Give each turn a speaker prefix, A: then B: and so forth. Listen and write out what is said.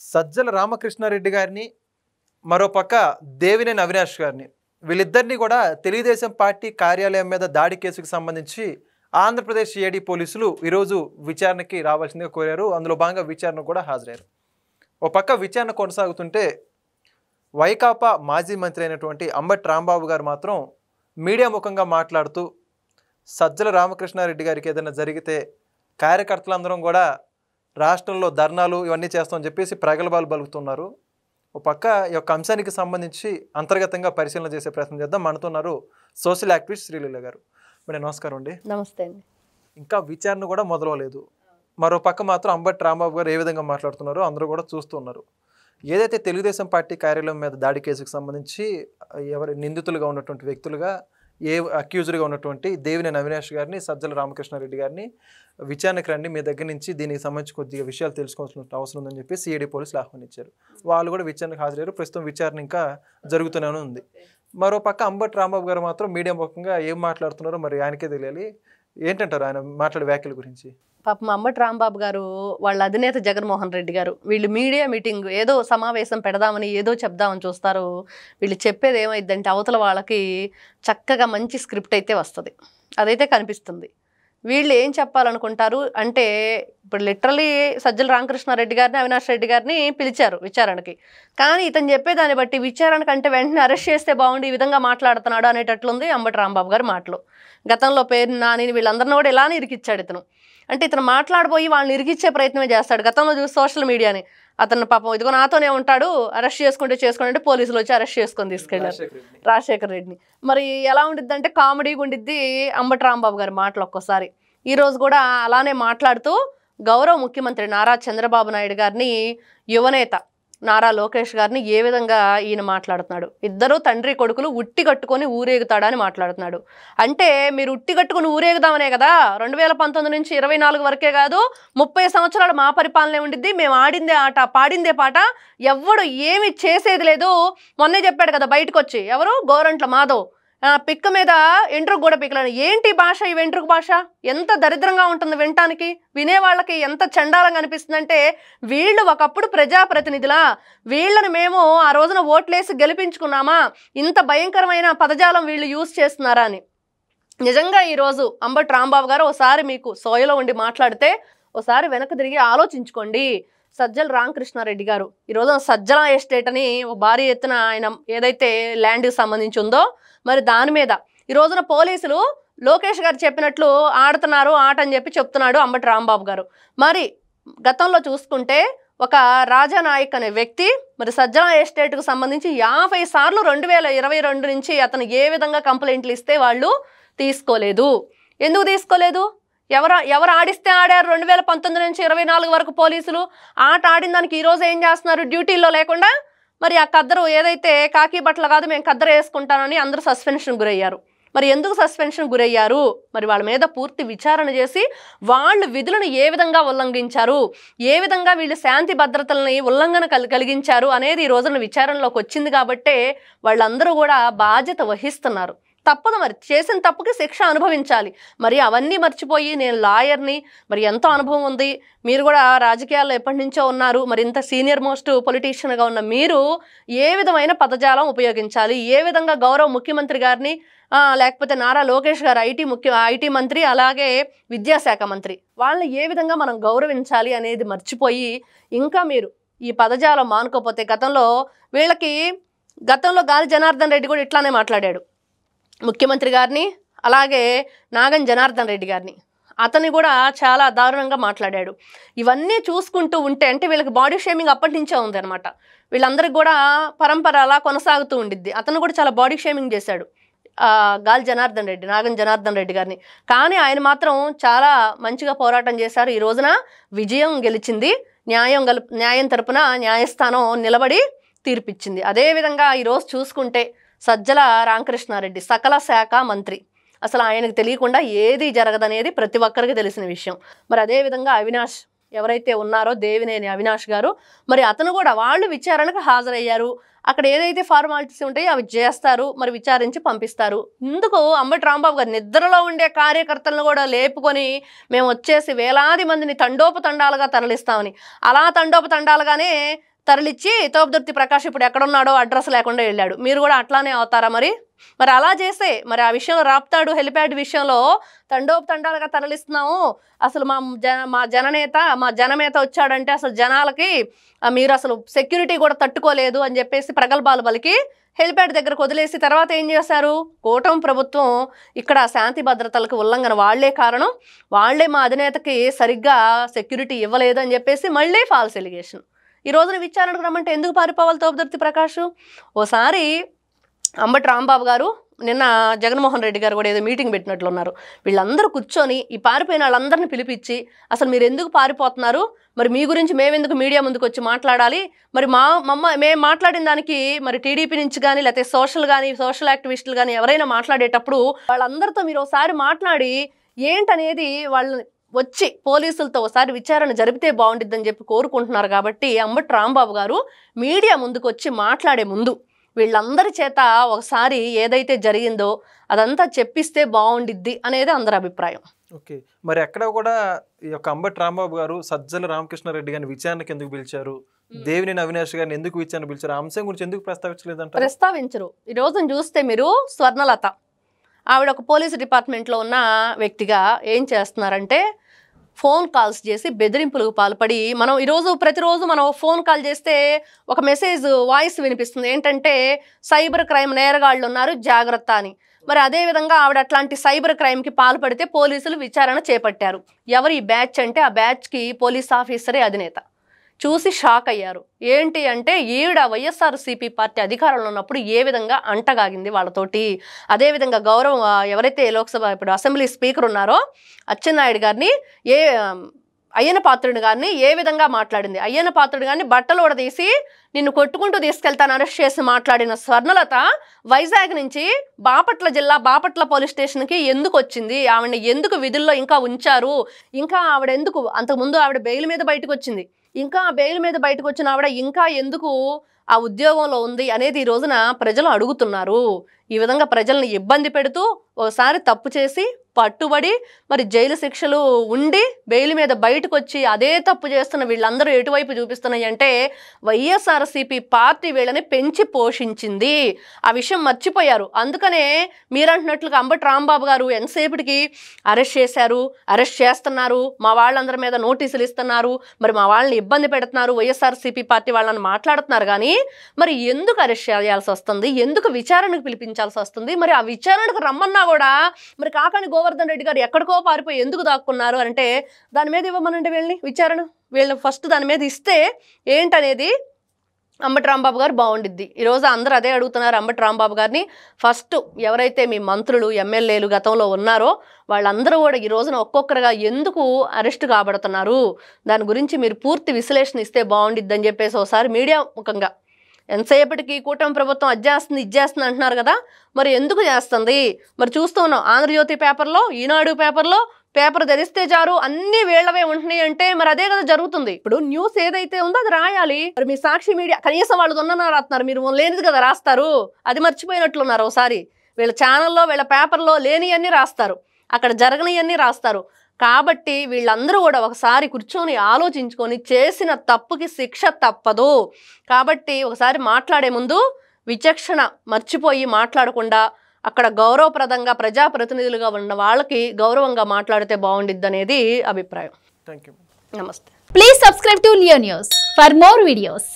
A: సజ్జల రామకృష్ణారెడ్డి గారిని, మరోపక్క దేవినేని అవినాష్ గారిని, వీళ్ళిద్దరినీ కూడా తెలుగుదేశం పార్టీ కార్యాలయం మీద దాడి కేసుకు సంబంధించి ఆంధ్రప్రదేశ్ ఏడీ పోలీసులు ఈరోజు విచారణకి రావాల్సిందిగా కోరారు. అందులో భాగంగా విచారణ కూడా హాజరయ్యారు. ఓ పక్క విచారణ కొనసాగుతుంటే వైకాపా మాజీ మంత్రి అయినటువంటి అంబటి రాంబాబు గారు మాత్రం మీడియా ముఖంగా మాట్లాడుతూ సజ్జల రామకృష్ణారెడ్డి గారికి ఏదైనా జరిగితే కార్యకర్తలందరం కూడా రాష్ట్రంలో ధర్నాలు ఇవన్నీ చేస్తామని చెప్పేసి ప్రగల్భాలు పలుకుతున్నారు. ఓ పక్క ఈ యొక్క అంశానికి సంబంధించి అంతర్గతంగా పరిశీలన చేసే ప్రయత్నం చేద్దాం. మనతున్నారు సోషల్ యాక్టివిస్ట్ శ్రీలీల గారు. మేడం నమస్కారం అండి.
B: నమస్తే అండి.
A: ఇంకా విచారణ కూడా మొదలవలేదు. మరో పక్క మాత్రం అంబటి రాంబాబు గారు ఏ విధంగా మాట్లాడుతున్నారో అందరూ కూడా చూస్తున్నారు. ఏదైతే తెలుగుదేశం పార్టీ కార్యాలయం మీద దాడి కేసుకు సంబంధించి ఎవరి నిందితులుగా ఉన్నటువంటి వ్యక్తులుగా అక్యూజ్డ్గా ఉన్నటువంటి దేవినేని అవినాష్ గారిని, సజ్జల రామకృష్ణారెడ్డి గారిని విచారణకు రండి, మీ దగ్గర నుంచి దీనికి సంబంధించి కొద్దిగా విషయాలు తెలుసుకోవాల్సిన అవసరం ఉందని చెప్పి సిఐడి పోలీసులు ఆహ్వానించారు. వాళ్ళు కూడా విచారణకు హాజరయ్యారు. ప్రస్తుతం విచారణ ఇంకా జరుగుతూనే ఉంది. మరో పక్క అంబటి రాంబాబు గారు మాత్రం మీడియా ముఖంగా ఏం మాట్లాడుతున్నారో మరి ఆయనకే తెలియాలి. ఏంటంటారు ఆయన మాట్లాడే వ్యాఖ్యల గురించి?
B: పాపం అంబటి రాంబాబు గారు వాళ్ళ అధినేత జగన్మోహన్ రెడ్డి గారు వీళ్ళు మీడియా మీటింగ్ ఏదో సమావేశం పెడదామని ఏదో చెప్దామని చూస్తారు. వీళ్ళు చెప్పేది ఏమైందంటే అవతల వాళ్ళకి చక్కగా మంచి స్క్రిప్ట్ అయితే వస్తుంది, అదైతే కనిపిస్తుంది. వీళ్ళు ఏం చెప్పాలనుకుంటారు అంటే ఇప్పుడు లిటరలీ సజ్జల రామకృష్ణారెడ్డి గారిని, అవినాష్ రెడ్డి గారిని పిలిచారు విచారణకి. కానీ ఇతను చెప్పేదాన్ని బట్టి విచారణకు అంటే వెంటనే అరెస్ట్ చేస్తే బాగుండి ఈ విధంగా మాట్లాడుతున్నాడు అనేటట్లుంది అంబటి రాంబాబు గారి మాటలు. గతంలో పేరు నాని వీళ్ళందరినీ కూడా ఇలానే ఇరికిచ్చాడు ఇతను. అంటే ఇతను మాట్లాడబోయి వాళ్ళని ఇరికిచ్చే ప్రయత్నమే చేస్తాడు. గతంలో చూసి సోషల్ మీడియాని అతను పాపం ఇదిగో నాతోనే ఉంటాడు, అరెస్ట్ చేసుకుంటే పోలీసులు వచ్చి అరెస్ట్ చేసుకొని తీసుకెళ్ళారు రాజశేఖర్ రెడ్డిని. మరి ఎలా ఉండిద్ది అంటే కామెడీగా ఉండిద్ది అంబటి రాంబాబు గారి మాటలు. ఒక్కోసారి ఈరోజు కూడా అలానే మాట్లాడుతూ గౌరవ ముఖ్యమంత్రి నారా చంద్రబాబు నాయుడు గారిని, యువనేత నారా లోకేష్ గారిని ఏ విధంగా ఈయన మాట్లాడుతున్నాడు. ఇద్దరు తండ్రి కొడుకులు ఉట్టి కట్టుకొని ఊరేగుతాడని మాట్లాడుతున్నాడు. అంటే మీరు ఉట్టి కట్టుకుని ఊరేగుదామనే కదా 2019 నుంచి 24 వరకే కాదు 30 సంవత్సరాలు మా పరిపాలనే ఉండిద్ది, మేము ఆడిందే ఆట పాడిందే పాట, ఎవ్వడు ఏమి చేసేది లేదు. మొన్నే చెప్పాడు కదా బయటకు వచ్చి, ఎవరు గోరంట్ల మాధవ్ పిక్క మీద వెంట్రుకు కూడా పిక్కలేను. ఏంటి భాష ఈ వెంట్రుకు భాష? ఎంత దరిద్రంగా ఉంటుంది వినటానికి, వినేవాళ్ళకి ఎంత చండాలంగా అనిపిస్తుందంటే వీళ్ళు ఒకప్పుడు ప్రజాప్రతినిధులా, వీళ్ళని మేము ఆ రోజున ఓట్లేసి గెలిపించుకున్నామా, ఇంత భయంకరమైన పదజాలం వీళ్ళు యూజ్ చేస్తున్నారా అని. నిజంగా ఈరోజు అంబటి రాంబాబు గారు ఒకసారి మీకు సోయలో ఉండి మాట్లాడితే ఒకసారి వెనక్కి తిరిగి ఆలోచించుకోండి. సజ్జల రామకృష్ణారెడ్డి గారు ఈరోజు సజ్జల ఎస్టేట్ అని భారీ ఎత్తున ఆయన ఏదైతే ల్యాండ్కి సంబంధించి ఉందో మరి దాని మీద ఈ రోజున పోలీసులు లోకేష్ గారు చెప్పినట్లు ఆడుతున్నారు ఆట అని చెప్పి చెప్తున్నాడు అంబటి రాంబాబు గారు. మరి గతంలో చూసుకుంటే ఒక రాజానాయక్ అనే వ్యక్తి మరి సజ్జల ఎస్టేట్కు సంబంధించి 50 సార్లు 2022 నుంచి అతను ఏ విధంగా కంప్లైంట్లు ఇస్తే వాళ్ళు తీసుకోలేదు. ఎందుకు తీసుకోలేదు? ఎవరు ఆడిస్తే ఆడారు 2019 నుంచి 24 వరకు పోలీసులు. ఆట ఆడిన దానికి ఈరోజు ఏం చేస్తున్నారు? డ్యూటీల్లో లేకుండా మరి ఆ కద్దరు ఏదైతే కాకి బట్టలు కాదు మేము కద్దరు వేసుకుంటానని అందరూ సస్పెన్షన్ గురయ్యారు. మరి ఎందుకు సస్పెన్షన్ గురయ్యారు? మరి వాళ్ళ మీద పూర్తి విచారణ చేసి వాళ్ళు విధులను ఏ విధంగా ఉల్లంఘించారు, ఏ విధంగా వీళ్ళు శాంతి భద్రతలని ఉల్లంఘన కలిగించారు అనేది ఈ రోజున విచారణలోకి వచ్చింది. కాబట్టే వాళ్ళందరూ కూడా బాధ్యత వహిస్తున్నారు. తప్పదు, మరి చేసిన తప్పుకి శిక్ష అనుభవించాలి. మరి అవన్నీ మర్చిపోయి నేను లాయర్ని, మరి ఎంతో అనుభవం ఉంది, మీరు కూడా రాజకీయాల్లో ఎప్పటి నుంచో ఉన్నారు, మరి ఇంత సీనియర్ మోస్ట్ పొలిటీషియన్గా ఉన్న మీరు ఏ విధమైన పదజాలం ఉపయోగించాలి, ఏ విధంగా గౌరవ ముఖ్యమంత్రి గారిని లేకపోతే నారా లోకేష్ గారు ఐటీ మంత్రి అలాగే విద్యాశాఖ మంత్రి వాళ్ళని ఏ విధంగా మనం గౌరవించాలి అనేది మర్చిపోయి ఇంకా మీరు ఈ పదజాలం మానుకోపోతే గతంలో గాలి జనార్దన్ రెడ్డి కూడా ఇట్లానే మాట్లాడాడు ముఖ్యమంత్రి గారిని, అలాగే నాగన్ జనార్దన్ రెడ్డి గారిని, అతన్ని కూడా చాలా దారుణంగా మాట్లాడాడు. ఇవన్నీ చూసుకుంటూ ఉంటే అంటే వీళ్ళకి బాడీ షేమింగ్ అప్పటి నుంచే ఉంది అనమాట. వీళ్ళందరికీ కూడా పరంపర అలా కొనసాగుతూ ఉండిద్ది. అతను కూడా చాలా బాడీ షేమింగ్ చేశాడు గాలి జనార్దన్ రెడ్డి, నాగన్ జనార్దన్ రెడ్డి గారిని. కానీ ఆయన మాత్రం చాలా మంచిగా పోరాటం చేశారు. ఈ రోజున విజయం గెలిచింది, న్యాయం తరపున న్యాయస్థానం నిలబడి తీర్పిచ్చింది. అదేవిధంగా ఈరోజు చూసుకుంటే సజ్జల రామకృష్ణారెడ్డి సకల శాఖ మంత్రి, అసలు ఆయనకు తెలియకుండా ఏది జరగదనేది ప్రతి ఒక్కరికి తెలిసిన విషయం. మరి అదేవిధంగా అవినాష్ ఎవరైతే ఉన్నారో దేవినేని అవినాష్ గారు, మరి అతను కూడా వాళ్ళు విచారణకు హాజరయ్యారు. అక్కడ ఏదైతే ఫార్మాలిటీస్ ఉంటాయో అవి చేస్తారు, మరి విచారించి పంపిస్తారు. ఇందుకు అంబటి రాంబాబు గారు నిద్రలో ఉండే కార్యకర్తలను కూడా లేపుకొని మేము వచ్చేసి వేలాది మందిని తండోపతండాలుగా తరలిస్తామని, అలా తండోపతండాలుగానే తరలిచ్చి తోపుదుర్తి ప్రకాష్ ఇప్పుడు ఎక్కడున్నాడో అడ్రస్ లేకుండా వెళ్ళాడు. మీరు కూడా అట్లానే అవుతారా? మరి అలా చేస్తే మరి ఆ విషయంలో రాప్తాడు హెలిప్యాడ్ విషయంలో తండోపతండాలుగా తరలిస్తున్నాము, అసలు మా జననేత వచ్చాడంటే అసలు జనాలకి మీరు అసలు సెక్యూరిటీ కూడా తట్టుకోలేదు అని చెప్పేసి ప్రగల్భాలు పలికి హెలిప్యాడ్ దగ్గరకు వదిలేసి తర్వాత ఏం చేశారు? కూటమి ప్రభుత్వం ఇక్కడ శాంతి భద్రతలకు ఉల్లంఘన వాళ్లే కారణం, వాళ్లే మా అధినేతకి సరిగ్గా సెక్యూరిటీ ఇవ్వలేదు అని చెప్పేసి మళ్ళీ ఫాల్స్ ఎలిగేషన్. ఈ రోజున విచారణకు రమ్మంటే ఎందుకు పారిపోవాలి తోపుదుర్తి ప్రకాష్? ఓసారి అంబటి రాంబాబు గారు నిన్న జగన్మోహన్ రెడ్డి గారు కూడా ఏదో మీటింగ్ పెట్టినట్లున్నారు. వీళ్ళందరూ కూర్చొని ఈ పారిపోయిన వాళ్ళందరినీ పిలిపించి అసలు మీరు ఎందుకు పారిపోతున్నారు, మరి మీ గురించి మేమెందుకు మీడియా ముందుకు వచ్చి మాట్లాడాలి, మరి మేము మాట్లాడిన దానికి మరి టీడీపీ నుంచి కానీ లేకపోతే సోషల్ యాక్టివిస్టులు కానీ ఎవరైనా మాట్లాడేటప్పుడు వాళ్ళందరితో మీరు ఒకసారి మాట్లాడి ఏంటనేది వాళ్ళని వచ్చి పోలీసులతో ఒకసారి విచారణ జరిపితే బాగుండిద్దని చెప్పి కోరుకుంటున్నారు. కాబట్టి అంబటి రాంబాబు గారు మీడియా ముందుకు వచ్చి మాట్లాడే ముందు వీళ్ళందరి చేత ఒకసారి ఏదైతే జరిగిందో అదంతా చెప్పిస్తే బాగుండిద్ది అనేది అందరి అభిప్రాయం.
A: ఓకే, మరి ఎక్కడ కూడా ఈ యొక్క అంబటి రాంబాబు గారు సజ్జల రామకృష్ణారెడ్డి గారిని విచారణకు ఎందుకు పిలిచారు, దేవినేని అవినాష్ గారిని ఎందుకు విచారణ పిలిచారు, ఆ అంశం గురించి ఎందుకు ప్రస్తావించలేదంట?
B: ప్రస్తావించరు. ఈ రోజున చూస్తే మీరు స్వర్ణలత ఆవిడ ఒక పోలీసు డిపార్ట్మెంట్లో ఉన్న వ్యక్తిగా ఏం చేస్తున్నారంటే ఫోన్ కాల్స్ చేసి బెదిరింపులకు పాల్పడి, మనం ప్రతిరోజు మనం ఫోన్ కాల్ చేస్తే ఒక మెసేజ్ వాయిస్ వినిపిస్తుంది ఏంటంటే సైబర్ క్రైమ్ నేరగాళ్ళు ఉన్నారు జాగ్రత్త అని. మరి అదేవిధంగా ఆవిడ అట్లాంటి సైబర్ క్రైమ్కి పాల్పడితే పోలీసులు విచారణ చేపట్టారు. ఎవరు ఈ బ్యాచ్ అంటే ఆ బ్యాచ్కి పోలీస్ ఆఫీసరే అధినేత. చూసి షాక్ అయ్యారు. ఏంటి అంటే ఈవిడ వైఎస్ఆర్సీపీ పార్టీ అధికారంలో ఉన్నప్పుడు ఏ విధంగా అంటగాగింది వాళ్ళతోటి, అదేవిధంగా గౌరవం ఎవరైతే లోక్సభ ఇప్పుడు అసెంబ్లీ స్పీకర్ ఉన్నారో అచ్చెన్నాయుడు గారిని అయ్యన పాత్రుడి గారిని ఏ విధంగా మాట్లాడింది, అయ్యన పాత్రుడి గారిని బట్టలు తీసి నిన్ను కొట్టుకుంటూ తీసుకెళ్తాను అరెస్ట్ చేసి మాట్లాడిన స్వర్ణలత వైజాగ్ నుంచి బాపట్ల జిల్లా బాపట్ల పోలీస్ స్టేషన్కి ఎందుకు వచ్చింది, ఆవిడని ఎందుకు విధుల్లో ఇంకా ఉంచారు, ఇంకా ఆవిడ ఎందుకు అంతకుముందు ఆవిడ బెయిల్ మీద బయటకు వచ్చింది, ఇంకా ఆ బెయిల్ మీద బయటకు వచ్చిన ఆవిడ ఇంకా ఎందుకు ఆ ఉద్యోగంలో ఉంది అనేది ఈ రోజున ప్రజలు అడుగుతున్నారు. ఈ విధంగా ప్రజల్ని ఇబ్బంది పెడుతూ ఒకసారి తప్పు చేసి పట్టుబడి మరి జైలు శిక్షలు ఉండి బెయిల్ మీద బయటకు వచ్చి అదే తప్పు చేస్తున్న వీళ్ళందరూ ఎటువైపు చూపిస్తున్నాయి అంటే వైఎస్ఆర్సీపీ పార్టీ వీళ్ళని పెంచి పోషించింది. ఆ విషయం మర్చిపోయారు. అందుకనే మీరంటున్నట్లుగా అంబటి రాంబాబు గారు ఎంతసేపటికి అరెస్ట్ చేశారు, అరెస్ట్ చేస్తున్నారు, మా వాళ్ళందరి మీద నోటీసులు ఇస్తున్నారు, మరి మా వాళ్ళని ఇబ్బంది పెడుతున్నారు, వైఎస్ఆర్సీపీ పార్టీ వాళ్ళని మాట్లాడుతున్నారు. కానీ మరి ఎందుకు అరెస్ట్ చేయాల్సి వస్తుంది, ఎందుకు విచారణకు పిలిపించాల్సి వస్తుంది, మరి ఆ విచారణకు రమ్మన్నా కూడా మరి కాకాని గోవర్ధన్ రెడ్డి గారు ఎక్కడికో పారిపోయి ఎందుకు దాక్కున్నారు అంటే దాని మీద ఇవ్వమనంటే వీళ్ళని విచారణ వీళ్ళు ఫస్ట్ దాని మీద ఇస్తే ఏంటనేది అంబటి రాంబాబు గారు బాగుండిద్ది. ఈరోజు అందరూ అదే అడుగుతున్నారు అంబటి రాంబాబు గారిని. ఫస్ట్ ఎవరైతే మీ మంత్రులు ఎమ్మెల్యేలు గతంలో ఉన్నారో వాళ్ళందరూ కూడా ఈ రోజున ఒక్కొక్కరుగా ఎందుకు అరెస్ట్ కాబడుతున్నారు, దాని గురించి మీరు పూర్తి విశ్లేషణ ఇస్తే బాగుండిద్ది అని చెప్పేసి ఒకసారి మీడియా ముఖంగా ఎంతసేపటికి కూటమి ప్రభుత్వం అజ్జేస్తుంది ఇజ్జేస్తుంది అంటున్నారు కదా, మరి ఎందుకు చేస్తుంది? మరి చూస్తూ ఉన్నాం ఆంధ్రజ్యోతి పేపర్లో, ఈనాడు పేపర్లో పేపర్ ధరిస్తే చారు అన్ని వీళ్ళవే ఉంటున్నాయి అంటే మరి అదే కదా జరుగుతుంది. ఇప్పుడు న్యూస్ ఏదైతే ఉందో అది రాయాలి. మరి మీ సాక్షి మీడియా కనీసం వాళ్ళు దొన్న రాస్తున్నారు, మీరు లేనిది కదా రాస్తారు, అది మర్చిపోయినట్లున్నారు. ఒకసారి వీళ్ళ ఛానల్లో వీళ్ళ పేపర్లో లేనివన్నీ రాస్తారు, అక్కడ జరగనివన్నీ రాస్తారు. కాబట్టి వీళ్ళందరూ కూడా ఒకసారి కూర్చొని ఆలోచించుకొని చేసిన తప్పుకి శిక్ష తప్పదు. కాబట్టి ఒకసారి మాట్లాడే ముందు విచక్షణ మర్చిపోయి మాట్లాడకుండా అక్కడ గౌరవప్రదంగా ప్రజాప్రతినిధులుగా ఉన్న వాళ్ళకి గౌరవంగా మాట్లాడితే బాగుండిద్ది అనేది అభిప్రాయం.
A: Thank you.
B: నమస్తే.
C: Please subscribe to Leo News for more videos.